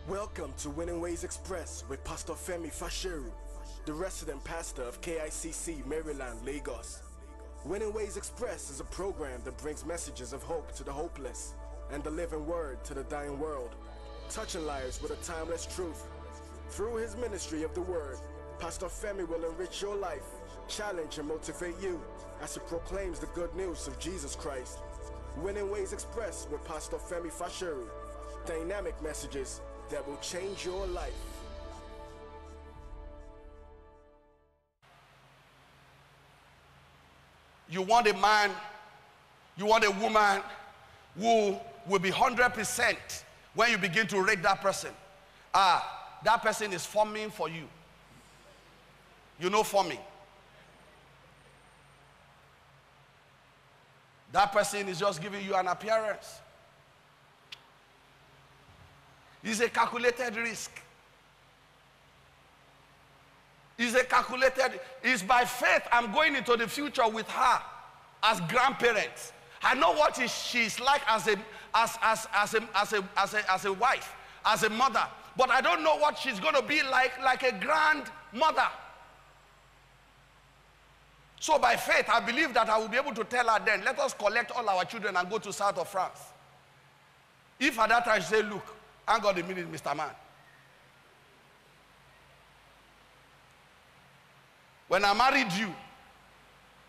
Welcome to Winning Ways Express with Pastor Femi Faseru, the resident pastor of KICC, Maryland, Lagos. Winning Ways Express is a program that brings messages of hope to the hopeless and the living word to the dying world, touching lives with a timeless truth. Through his ministry of the word, Pastor Femi will enrich your life, challenge and motivate you as he proclaims the good news of Jesus Christ. Winning Ways Express with Pastor Femi Faseru. Dynamic messages that will change your life. You want a man, you want a woman who will be 100% when you begin to rate that person. That person is forming for you. You know forming. That person is just giving you an appearance. It's a calculated risk. It's by faith I'm going into the future with her as grandparents. I know what she's like as a wife, as a mother, but I don't know what she's going to be like a grandmother. So by faith, I believe that I will be able to tell her then, let us collect all our children and go to south of France. If at that time she say, look, hang on a minute, Mr. Man. When I married you,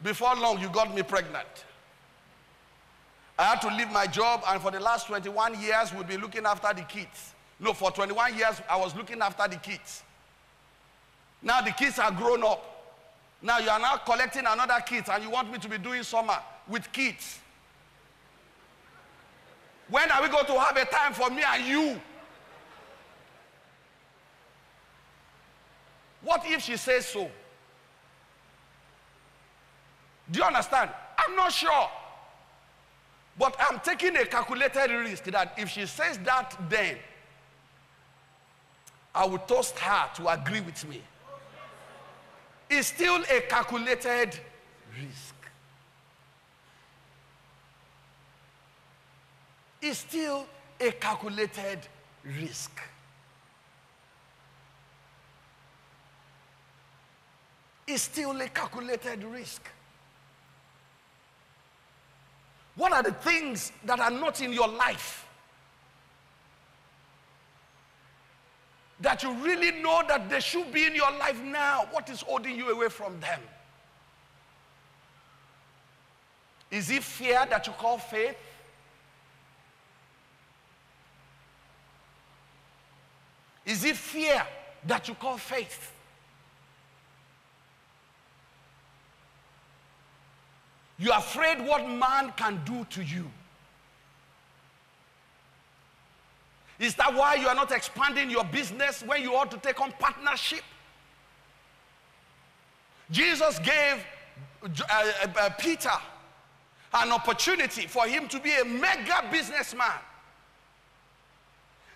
before long you got me pregnant. I had to leave my job, and for the last 21 years we've been looking after the kids. No, for 21 years I was looking after the kids. Now the kids are grown up. Now you are now collecting another kids, and you want me to be doing summer with kids. When are we going to have a time for me and you? What if she says so? Do you understand? I'm not sure. But I'm taking a calculated risk that if she says that, then I will toast her to agree with me. It's still a calculated risk. It's still a calculated risk. It's still a calculated risk. What are the things that are not in your life that you really know that they should be in your life now? What is holding you away from them? Is it fear that you call faith? Is it fear that you call faith? You're afraid what man can do to you. Is that why you are not expanding your business when you ought to take on partnership? Jesus gave Peter an opportunity for him to be a mega businessman.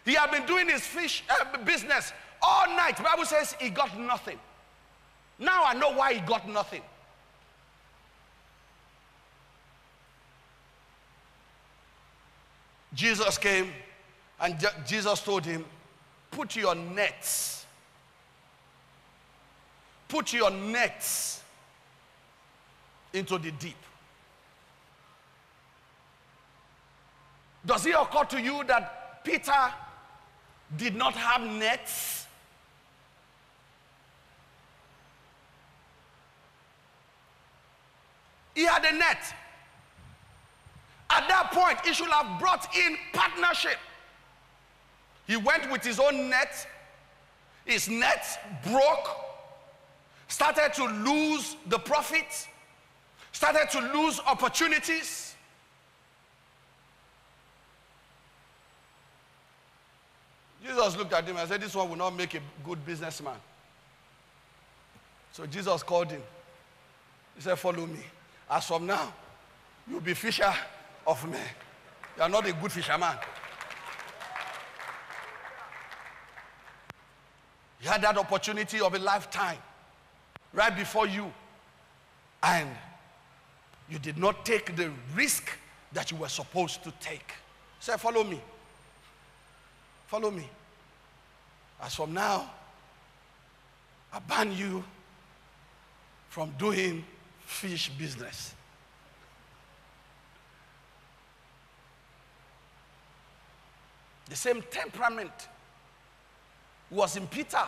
He had been doing his fish business all night. The Bible says he got nothing. Now I know why he got nothing. Jesus came and Jesus told him, put your nets into the deep. Does it occur to you that Peter did not have nets? He had a net. At that point, he should have brought in partnership. He went with his own net. His net broke. Started to lose the profits. Started to lose opportunities. Jesus looked at him and said, this one will not make a good businessman. So Jesus called him. He said, follow me. As from now, you'll be fisher of men. You are not a good fisherman. You had that opportunity of a lifetime right before you, and you did not take the risk that you were supposed to take. Say, follow me. Follow me. As from now, I ban you from doing fish business. The same temperament was in Peter.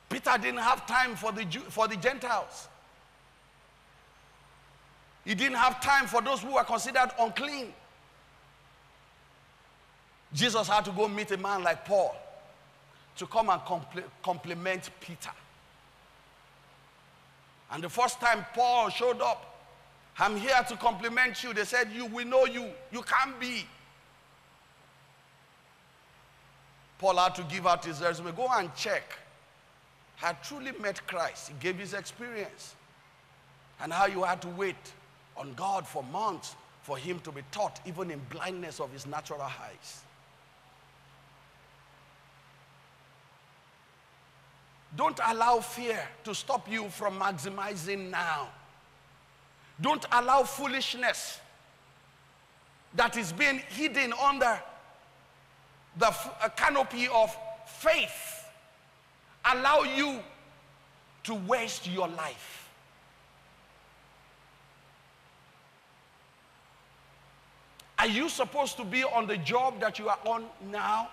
Peter didn't have time for the Gentiles. He didn't have time for those who were considered unclean. Jesus had to go meet a man like Paul to come and compliment Peter. And the first time Paul showed up, I'm here to compliment you. They said, we know you. You can't be. Paul had to give out his resume. Go and check. Had truly met Christ. He gave his experience. And how you had to wait on God for months for him to be taught, even in blindness of his natural eyes. Don't allow fear to stop you from maximizing now. Don't allow foolishness that is being hidden under the canopy of faith allow you to waste your life. Are you supposed to be on the job that you are on now?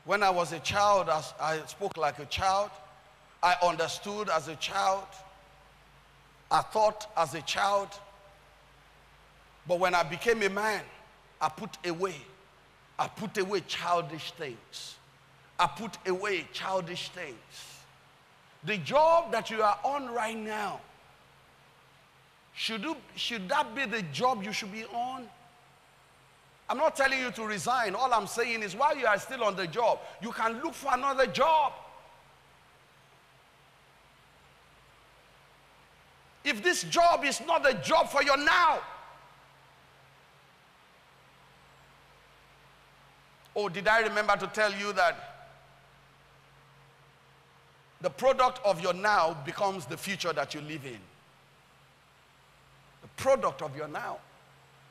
When I was a child, I spoke like a child. I understood as a child. I thought as a child. But when I became a man, I put away childish things. I put away childish things. The job that you are on right now, should that be the job you should be on? I'm not telling you to resign. All I'm saying is while you are still on the job, you can look for another job. If this job is not the job for you now, oh, did I remember to tell you that the product of your now becomes the future that you live in? The product of your now.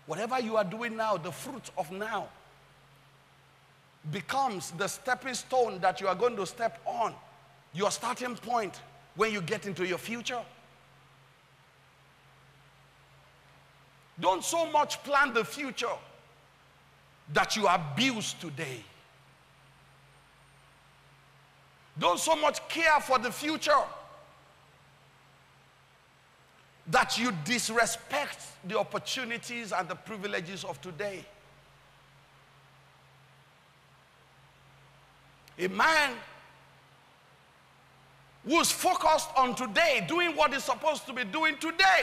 Whatever you are doing now, the fruit of now, becomes the stepping stone that you are going to step on, your starting point when you get into your future. Don't so much plan the future that you abuse today. Don't so much care for the future that you disrespect the opportunities and the privileges of today. A man who's focused on today, doing what he's supposed to be doing today,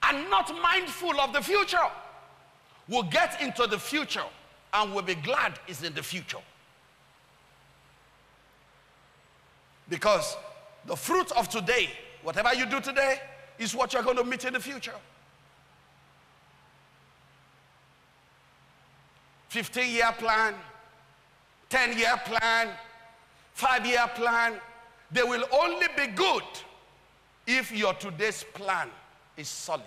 and not mindful of the future, will get into the future and will be glad it's in the future. Because the fruit of today, whatever you do today, is what you're going to meet in the future. 15-year plan, 10-year plan, 5-year plan, they will only be good if your today's plan is solid.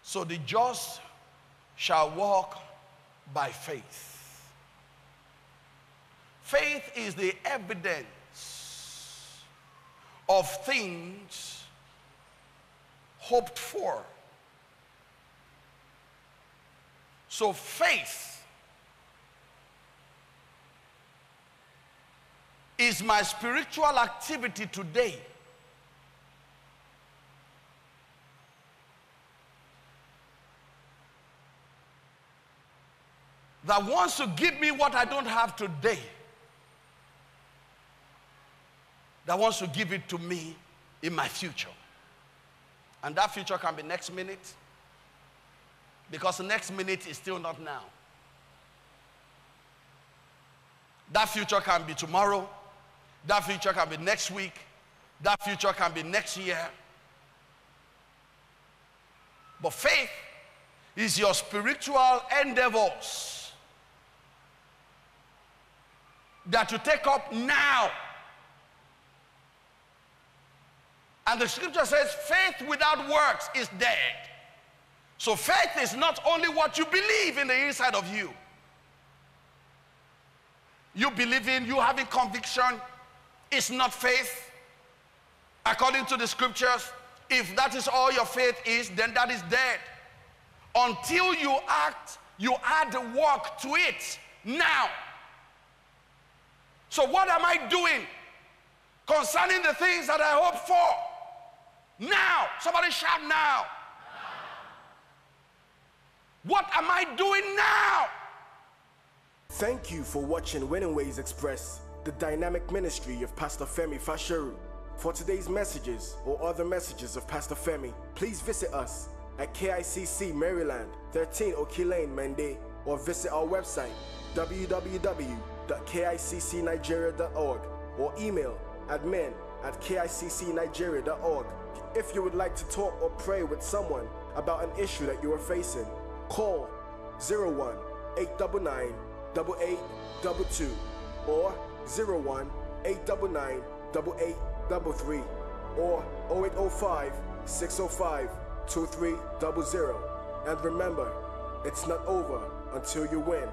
So the just shall walk by faith. Faith is the evidence of things hoped for. So faith is my spiritual activity today that wants to give me what I don't have today, that wants to give it to me in my future. And that future can be next minute, because the next minute is still not now. That future can be tomorrow. That future can be next week. That future can be next year. But faith is your spiritual endeavors that you take up now. And the scripture says faith without works is dead. So faith is not only what you believe in the inside of you. You believing, you having conviction is not faith. According to the scriptures, if that is all your faith is, then that is dead. Until you act, you add the work to it now. So what am I doing concerning the things that I hope for? Now. Somebody shout now. What am I doing now? Thank you for watching Winning Ways Express, the dynamic ministry of Pastor Femi Faseru. For today's messages or other messages of Pastor Femi, please visit us at KICC Maryland, 13 Oki Lane, Mende, or visit our website www.kiccnigeria.org or email admin@kiccnigeria.org. If you would like to talk or pray with someone about an issue that you are facing, call 01-899-8822 or 01-899-8833 or 0805-605-2300. And remember, it's not over until you win.